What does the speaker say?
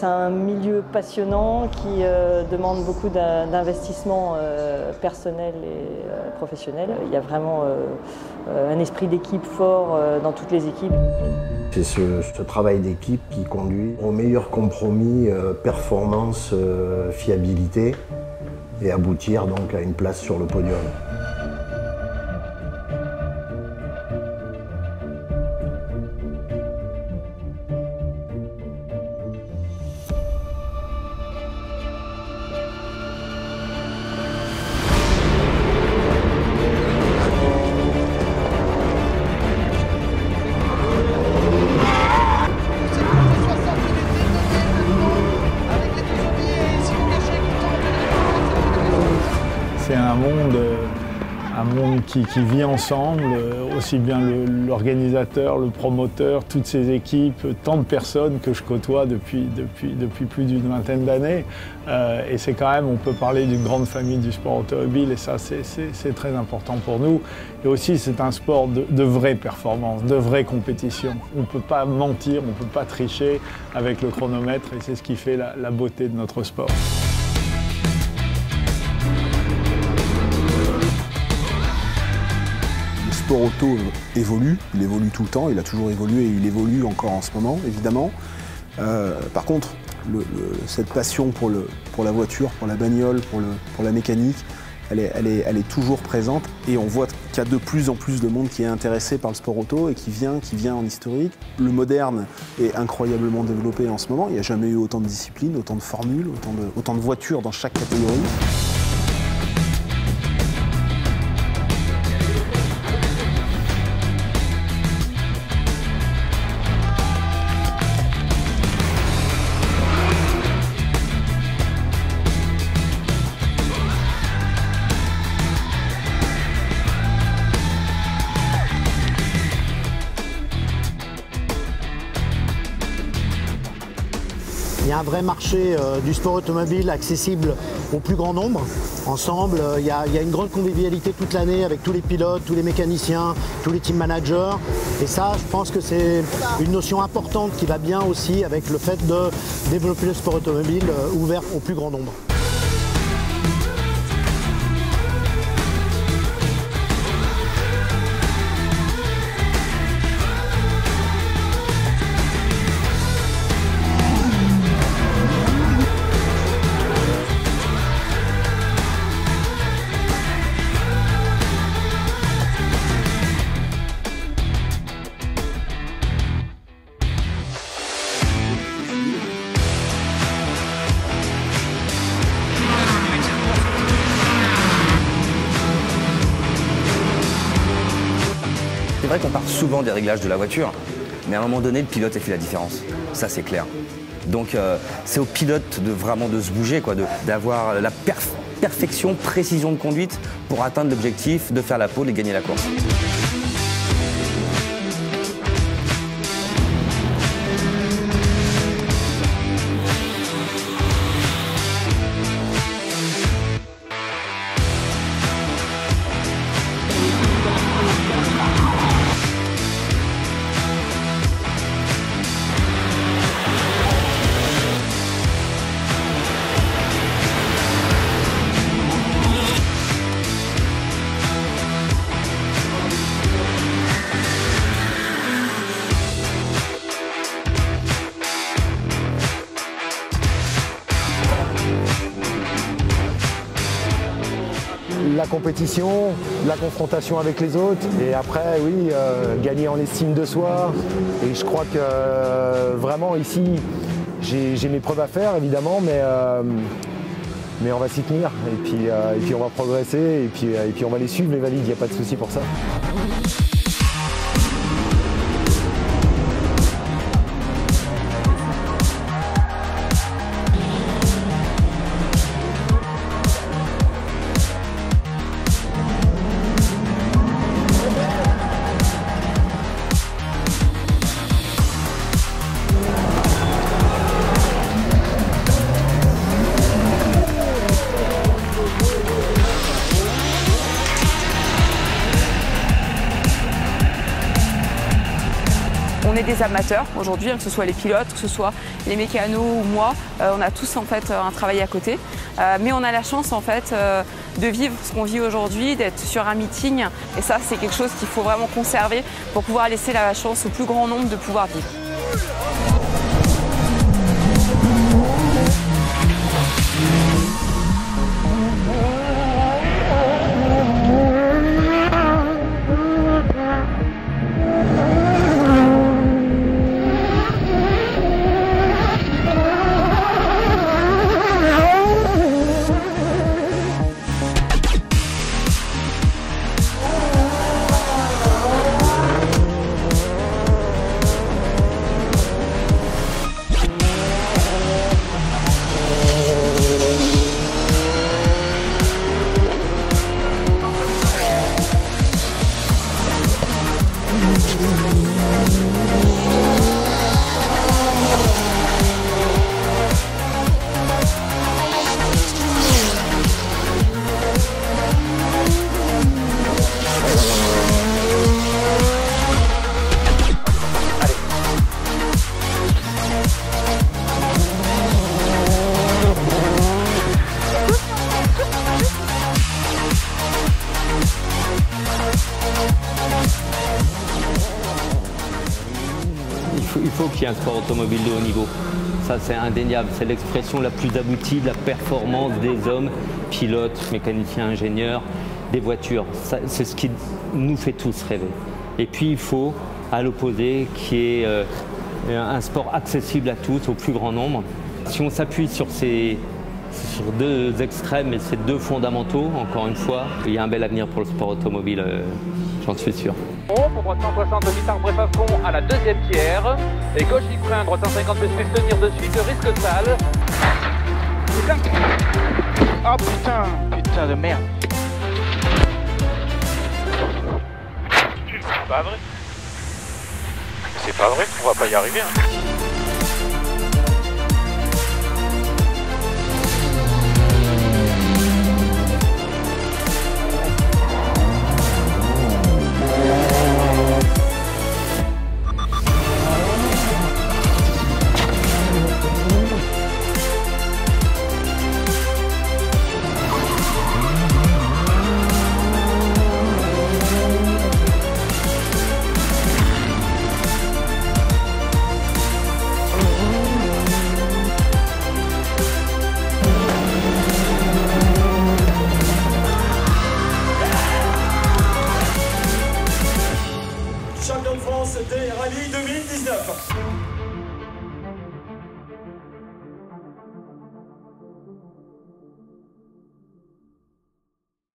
C'est un milieu passionnant qui demande beaucoup d'investissement personnel et professionnel. Il y a vraiment un esprit d'équipe fort dans toutes les équipes. C'est ce travail d'équipe qui conduit au meilleur compromis performance, fiabilité et aboutir donc à une place sur le podium. C'est un monde qui vit ensemble, aussi bien l'organisateur, le promoteur, toutes ces équipes, tant de personnes que je côtoie depuis plus d'une vingtaine d'années. Et c'est quand même, on peut parler d'une grande famille du sport automobile et ça c'est très important pour nous. Et aussi c'est un sport de vraie performance, de vraie compétition. On ne peut pas mentir, on ne peut pas tricher avec le chronomètre et c'est ce qui fait la beauté de notre sport. Le sport auto évolue, il évolue tout le temps, il a toujours évolué et il évolue encore en ce moment, évidemment. Par contre, cette passion pour la voiture, pour la bagnole, pour la mécanique, elle est toujours présente et on voit qu'il y a de plus en plus de monde qui est intéressé par le sport auto et qui vient en historique. Le moderne est incroyablement développé en ce moment, il n'y a jamais eu autant de disciplines, autant de formules, autant de voitures dans chaque catégorie. Il y a un vrai marché du sport automobile accessible au plus grand nombre. Ensemble, il y a une grande convivialité toute l'année avec tous les pilotes, tous les mécaniciens, tous les team managers. Et ça, je pense que c'est une notion importante qui va bien aussi avec le fait de développer le sport automobile ouvert au plus grand nombre. C'est vrai qu'on part souvent des réglages de la voiture, mais à un moment donné, le pilote a fait la différence. Ça, c'est clair. Donc, c'est au pilote de vraiment de se bouger, d'avoir la perfection, précision de conduite pour atteindre l'objectif de faire la pole et gagner la course. La compétition, la confrontation avec les autres et après oui, gagner en estime de soi. Et je crois que vraiment ici j'ai mes preuves à faire évidemment, mais on va s'y tenir et puis on va progresser et puis on va les suivre les valides, il n'y a pas de souci pour ça. On est des amateurs aujourd'hui, que ce soit les pilotes, que ce soit les mécanos ou moi, on a tous en fait un travail à côté. Mais on a la chance en fait de vivre ce qu'on vit aujourd'hui, d'être sur un meeting. Et ça, c'est quelque chose qu'il faut vraiment conserver pour pouvoir laisser la chance au plus grand nombre de pouvoir vivre. Il faut qu'il y ait un sport automobile de haut niveau. Ça, c'est indéniable. C'est l'expression la plus aboutie de la performance des hommes, pilotes, mécaniciens, ingénieurs, des voitures. C'est ce qui nous fait tous rêver. Et puis, il faut, à l'opposé, qu'il y ait un sport accessible à tous, au plus grand nombre. Si on s'appuie sur deux extrêmes et ces deux fondamentaux, encore une fois, il y a un bel avenir pour le sport automobile, j'en suis sûr. Pour droite 160, mi-tard, bref à fond à la deuxième tiers. Et gauche, il freine, droite 150, plus tenir de suite, risque sale. Putain. Oh putain de merde. C'est pas vrai. C'est pas vrai qu'on va pas y arriver. Hein. Champion de France des rallyes 2019.